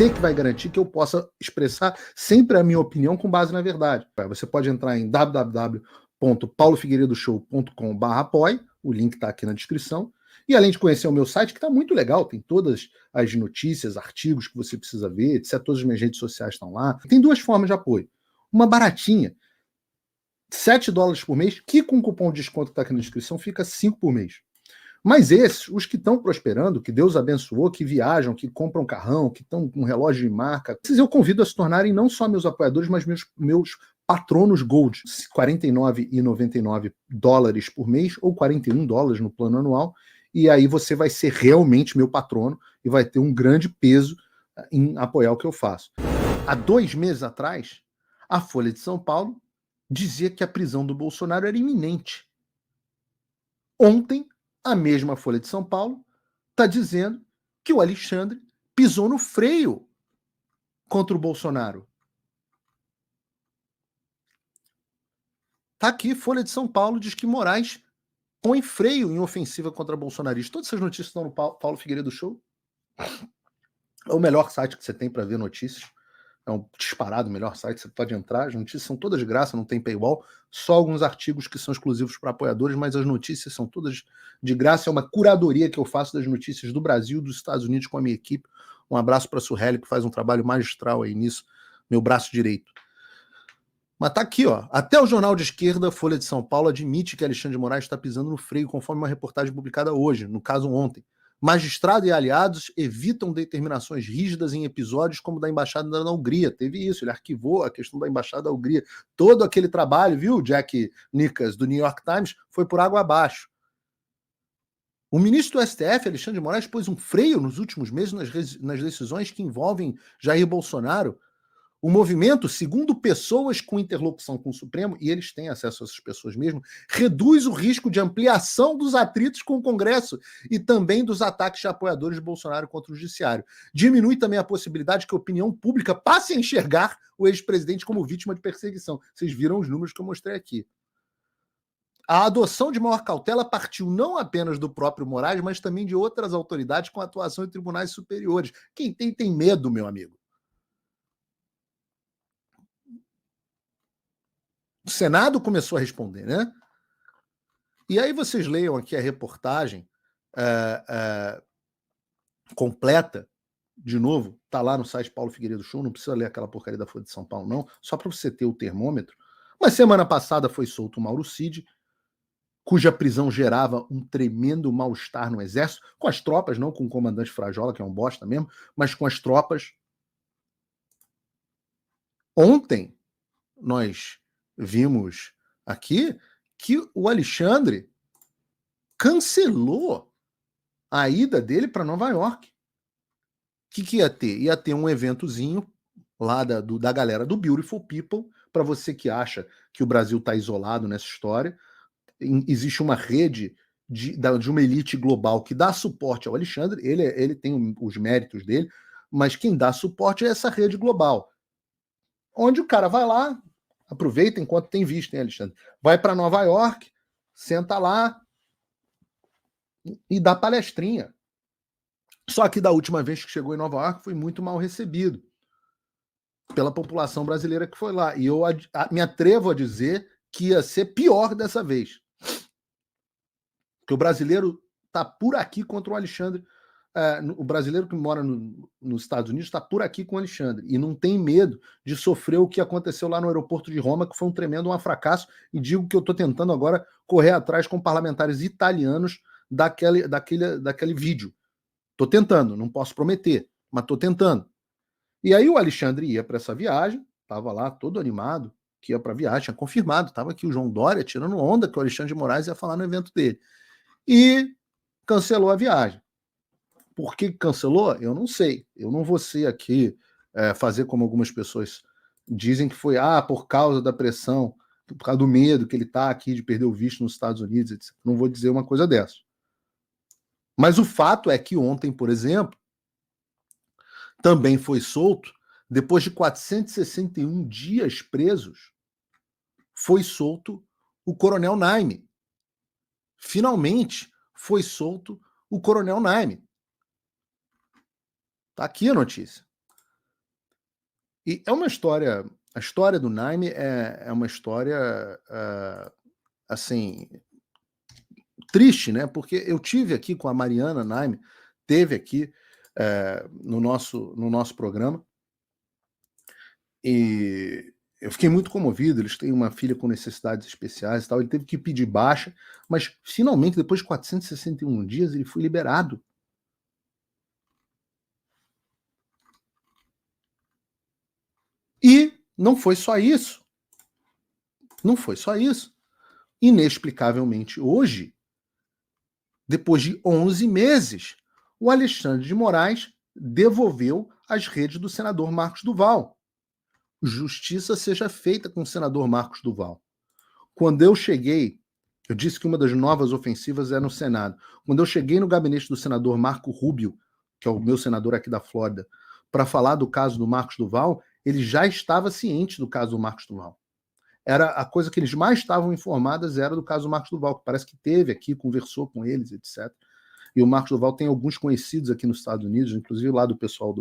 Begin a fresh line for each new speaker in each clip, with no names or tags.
você que vai garantir que eu possa expressar sempre a minha opinião com base na verdade. Você pode entrar em www.paulofigueiredoshow.com/apoie, o link está aqui na descrição. E além de conhecer o meu site, que está muito legal, tem todas as notícias, artigos que você precisa ver, etc. Todas as minhas redes sociais estão lá. Tem duas formas de apoio. Uma baratinha, $7 por mês, que com o cupom de desconto que está aqui na descrição fica 5 por mês. Mas esses, os que estão prosperando, que Deus abençoou, que viajam, que compram carrão, que estão com relógio de marca, esses eu convido a se tornarem não só meus apoiadores, mas meus patronos Gold. $49,99 por mês ou $41 no plano anual. E aí você vai ser realmente meu patrono e vai ter um grande peso em apoiar o que eu faço. Há 2 meses atrás, a Folha de São Paulo dizia que a prisão do Bolsonaro era iminente. Ontem, a mesma Folha de São Paulo está dizendo que o Alexandre pisou no freio contra o Bolsonaro. Está aqui, Folha de São Paulo diz que Moraes põe freio em ofensiva contra bolsonaristas. Todas essas notícias estão no Paulo Figueiredo Show. É o melhor site que você tem para ver notícias. É um disparado melhor site, você pode entrar. As notícias são todas de graça, não tem paywall. Só alguns artigos que são exclusivos para apoiadores, mas as notícias são todas de graça. É uma curadoria que eu faço das notícias do Brasil e dos Estados Unidos com a minha equipe. Um abraço para a Suheli, que faz um trabalho magistral aí nisso, meu braço direito. Mas tá aqui, ó. Até o jornal de esquerda, Folha de São Paulo, admite que Alexandre de Moraes está pisando no freio, conforme uma reportagem publicada hoje, no caso ontem. Magistrado e aliados evitam determinações rígidas em episódios como da Embaixada da Hungria. Teve isso, ele arquivou a questão da Embaixada da Hungria. Todo aquele trabalho, viu, Jack Nickas, do New York Times, foi por água abaixo. O ministro do STF, Alexandre de Moraes, pôs um freio nos últimos meses nas decisões que envolvem Jair Bolsonaro. O movimento, segundo pessoas com interlocução com o Supremo, e eles têm acesso a essas pessoas mesmo, reduz o risco de ampliação dos atritos com o Congresso e também dos ataques de apoiadores de Bolsonaro contra o Judiciário. Diminui também a possibilidade que a opinião pública passe a enxergar o ex-presidente como vítima de perseguição. Vocês viram os números que eu mostrei aqui. A adoção de maior cautela partiu não apenas do próprio Moraes, mas também de outras autoridades com atuação em tribunais superiores. Quem tem medo, meu amigo. O Senado começou a responder, né? E aí vocês leiam aqui a reportagem completa, de novo, tá lá no site Paulo Figueiredo Show, não precisa ler aquela porcaria da Folha de São Paulo, não, só para você ter o termômetro. Mas semana passada foi solto o Mauro Cid, cuja prisão gerava um tremendo mal-estar no Exército, com as tropas, não com o comandante Frajola, que é um bosta mesmo, mas com as tropas. Ontem, nós vimos aqui que o Alexandre cancelou a ida dele para Nova York. O que ia ter? Ia ter um eventozinho lá da galera do Beautiful People, para você que acha que o Brasil está isolado nessa história. Existe uma rede de uma elite global que dá suporte ao Alexandre, ele tem os méritos dele, mas quem dá suporte é essa rede global. Onde o cara vai lá, aproveita enquanto tem visto, hein, Alexandre? Vai para Nova York, senta lá e dá palestrinha. Só que da última vez que chegou em Nova York foi muito mal recebido pela população brasileira que foi lá. E eu me atrevo a dizer que ia ser pior dessa vez. Porque o brasileiro está por aqui contra o Alexandre. O brasileiro que mora nos Estados Unidos está por aqui com o Alexandre e não tem medo de sofrer o que aconteceu lá no aeroporto de Roma, que foi um tremendo fracasso, e digo que eu estou tentando agora correr atrás com parlamentares italianos daquele vídeo. Estou tentando, não posso prometer, mas estou tentando. E aí o Alexandre ia para essa viagem, estava lá todo animado, que ia para a viagem, tinha confirmado, estava aqui o João Dória tirando onda que o Alexandre de Moraes ia falar no evento dele. E cancelou a viagem. Por que cancelou? Eu não sei. Eu não vou ser aqui fazer como algumas pessoas dizem que foi por causa da pressão, por causa do medo que ele está aqui de perder o visto nos Estados Unidos, etc. Não vou dizer uma coisa dessa. Mas o fato é que ontem, por exemplo, também foi solto, depois de 461 dias presos, foi solto o Coronel Naime. Finalmente foi solto o Coronel Naime. Tá aqui a notícia. E é uma história, a história do Naime é uma história, assim, triste, né? Porque eu tive aqui com a Mariana Naime, teve aqui no nosso programa, e eu fiquei muito comovido. Eles têm uma filha com necessidades especiais e tal. Ele teve que pedir baixa, mas finalmente, depois de 461 dias, ele foi liberado. E não foi só isso. Não foi só isso. Inexplicavelmente, hoje, depois de 11 meses, o Alexandre de Moraes devolveu as redes do senador Marcos Duval. Justiça seja feita com o senador Marcos Duval. Quando eu cheguei, eu disse que uma das novas ofensivas é no Senado. Quando eu cheguei no gabinete do senador Marco Rubio, que é o meu senador aqui da Flórida, para falar do caso do Marcos Duval, ele já estava ciente do caso do Marcos Duval. Era a coisa que eles mais estavam informadas era do caso do Marcos Duval, que parece que teve aqui, conversou com eles, etc. E o Marcos Duval tem alguns conhecidos aqui nos Estados Unidos, inclusive lá do pessoal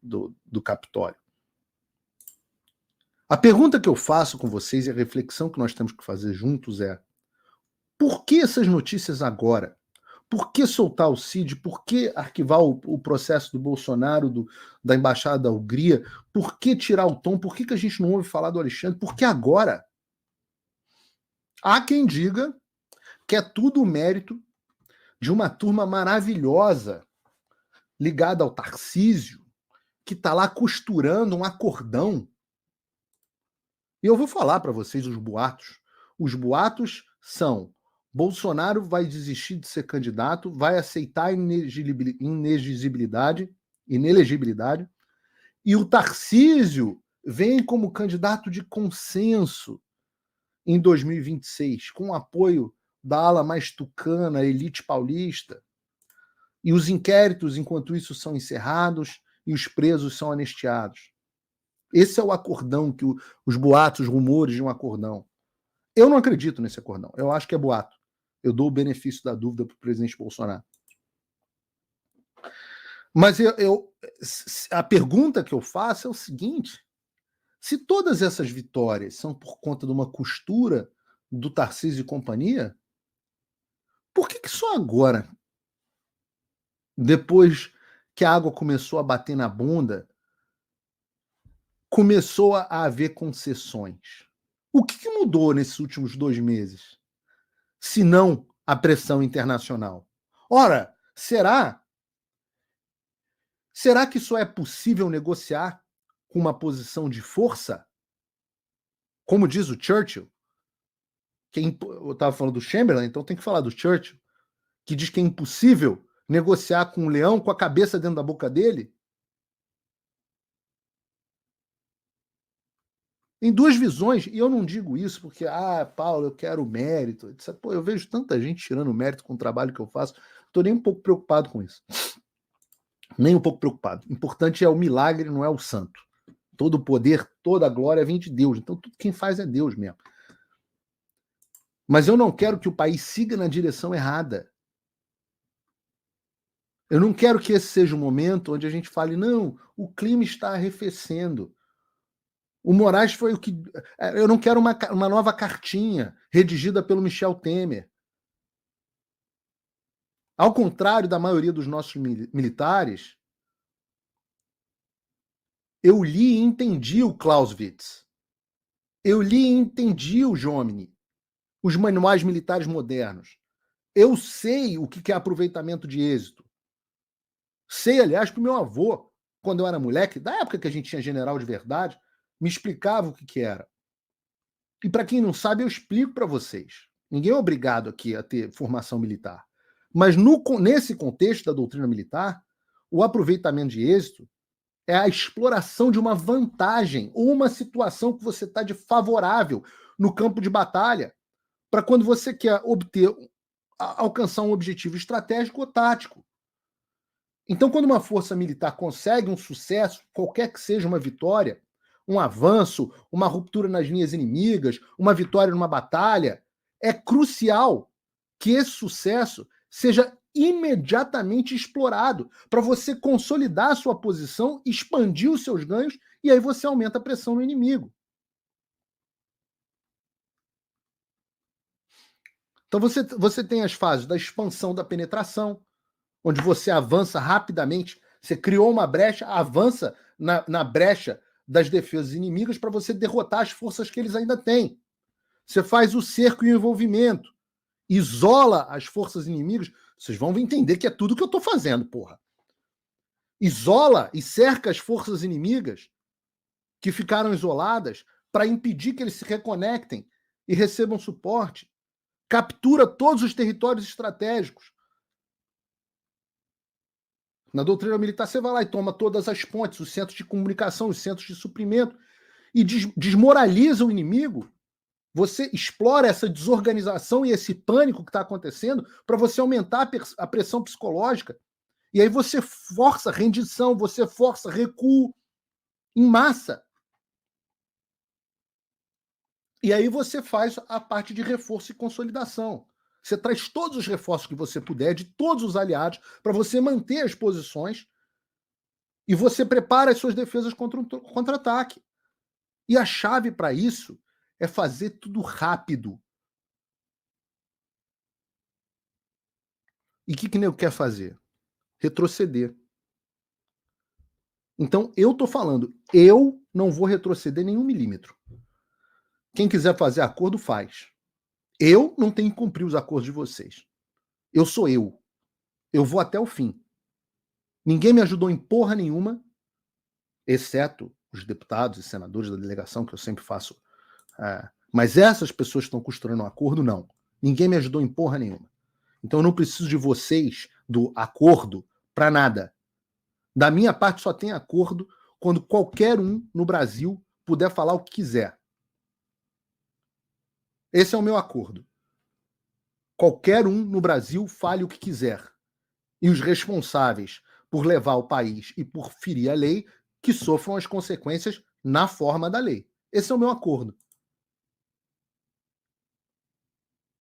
do Capitólio. A pergunta que eu faço com vocês e a reflexão que nós temos que fazer juntos é: por que essas notícias agora? Por que soltar o CID? Por que arquivar o processo do Bolsonaro, da Embaixada da Hungria? Por que tirar o tom? Por que a gente não ouve falar do Alexandre? Por que agora? Há quem diga que é tudo o mérito de uma turma maravilhosa ligada ao Tarcísio, que está lá costurando um acordão. E eu vou falar para vocês os boatos. Os boatos são: Bolsonaro vai desistir de ser candidato, vai aceitar a inelegibilidade, e o Tarcísio vem como candidato de consenso em 2026, com o apoio da ala mais tucana, elite paulista. E os inquéritos, enquanto isso, são encerrados e os presos são anistiados. Esse é o acordão, os boatos, os rumores de um acordão. Eu não acredito nesse acordão. Eu acho que é boato. Eu dou o benefício da dúvida para o presidente Bolsonaro. Mas a pergunta que eu faço é o seguinte: se todas essas vitórias são por conta de uma costura do Tarcísio e companhia, por que só agora, depois que a água começou a bater na bunda, começou a haver concessões? O que mudou nesses últimos 2 meses? Se não a pressão internacional. Ora, será que só é possível negociar com uma posição de força? Como diz o Churchill, eu estava falando do Chamberlain, então tem que falar do Churchill, que diz que é impossível negociar com um leão com a cabeça dentro da boca dele? Em duas visões, e eu não digo isso porque, Paulo, eu quero mérito. Pô, eu vejo tanta gente tirando mérito com o trabalho que eu faço, estou nem um pouco preocupado com isso. Nem um pouco preocupado. O importante é o milagre, não é o santo. Todo o poder, toda a glória vem de Deus. Então, tudo quem faz é Deus mesmo. Mas eu não quero que o país siga na direção errada. Eu não quero que esse seja o momento onde a gente fale: não, o clima está arrefecendo. O Moraes foi o que... Eu não quero uma nova cartinha redigida pelo Michel Temer. Ao contrário da maioria dos nossos militares, eu li e entendi o Clausewitz. Eu li e entendi o Jomini, os manuais militares modernos. Eu sei o que é aproveitamento de êxito. Sei, aliás, que o meu avô, quando eu era moleque, da época que a gente tinha general de verdade, me explicava o que era. E para quem não sabe, eu explico para vocês. Ninguém é obrigado aqui a ter formação militar. Mas nesse contexto da doutrina militar, o aproveitamento de êxito é a exploração de uma vantagem ou uma situação que você está de favorável no campo de batalha, para quando você quer alcançar um objetivo estratégico ou tático. Então, quando uma força militar consegue um sucesso, qualquer que seja uma vitória, um avanço, uma ruptura nas linhas inimigas, uma vitória numa batalha, é crucial que esse sucesso seja imediatamente explorado para você consolidar a sua posição, expandir os seus ganhos e aí você aumenta a pressão no inimigo. Então você tem as fases da expansão da penetração, onde você avança rapidamente, você criou uma brecha, avança na brecha das defesas inimigas para você derrotar as forças que eles ainda têm. Você faz o cerco e o envolvimento, isola as forças inimigas. Vocês vão entender que é tudo que eu estou fazendo, porra. Isola e cerca as forças inimigas que ficaram isoladas para impedir que eles se reconectem e recebam suporte. Captura todos os territórios estratégicos. Na doutrina militar, você vai lá e toma todas as pontes, os centros de comunicação, os centros de suprimento, e desmoraliza o inimigo. Você explora essa desorganização e esse pânico que está acontecendo para você aumentar a pressão psicológica. E aí você força rendição, você força recuo em massa. E aí você faz a parte de reforço e consolidação. Você traz todos os reforços que você puder, de todos os aliados, para você manter as posições e você prepara as suas defesas contra um contra-ataque. E a chave para isso é fazer tudo rápido. E o que nego quer fazer? Retroceder. Então, eu estou falando, eu não vou retroceder nenhum milímetro. Quem quiser fazer acordo, faz. Eu não tenho que cumprir os acordos de vocês. Eu sou eu. Eu vou até o fim. Ninguém me ajudou em porra nenhuma, exceto os deputados e senadores da delegação, que eu sempre faço. Mas essas pessoas que estão costurando um acordo, não. Ninguém me ajudou em porra nenhuma. Então eu não preciso de vocês, do acordo, para nada. Da minha parte só tem acordo quando qualquer um no Brasil puder falar o que quiser. Esse é o meu acordo. Qualquer um no Brasil fale o que quiser. E os responsáveis por levar o país e por ferir a lei, que sofram as consequências na forma da lei. Esse é o meu acordo.